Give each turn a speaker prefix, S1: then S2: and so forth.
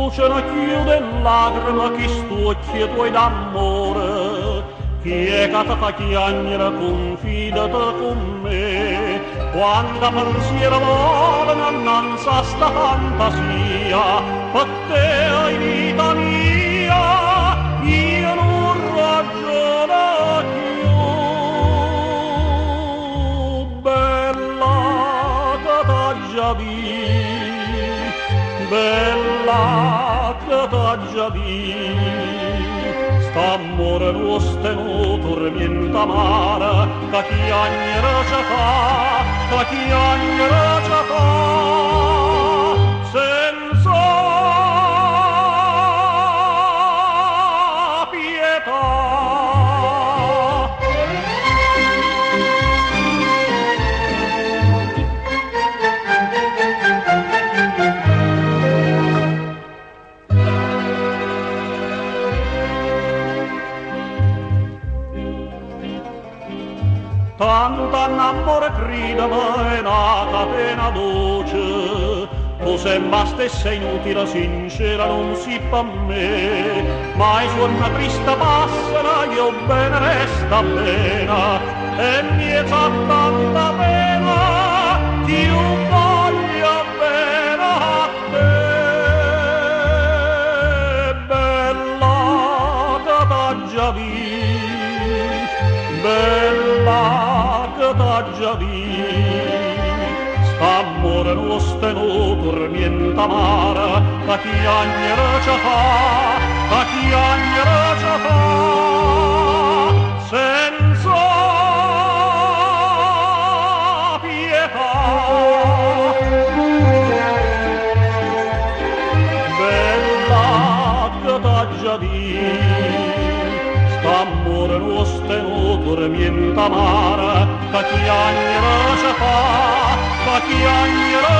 S1: luce non chiude lacrima chi stucchi tuoi d'amore. Chi è che ti fa chiagnere, confidati con me. Quando pensiero vola innanzi a sta fantasia, per te è vita mia, io non ragiono più. Bella che t'ha già visto, bella che t'ha già visto. St'amore nostro non tormenta amara, che chiagnere ci fa, che chiagnere ci fa, senza pietà. Tanto amore grida ma è una catena dolce. Tu sembra stessa inutile, sincera non si fa a me. Mai su una triste passera io bene resta pena. E mi è già tanta pena che io voglio bene a te. Bella che t'ha già visto, bella che t'ha già visto. St'amore nostro non tormenta amara, che chiagnere ci fa, che chiagnere ci fa, senza pietà. Bella che t'ha già visto, st'amore nostro non tormenta amara, che chiagnere ci fa, che chiagnere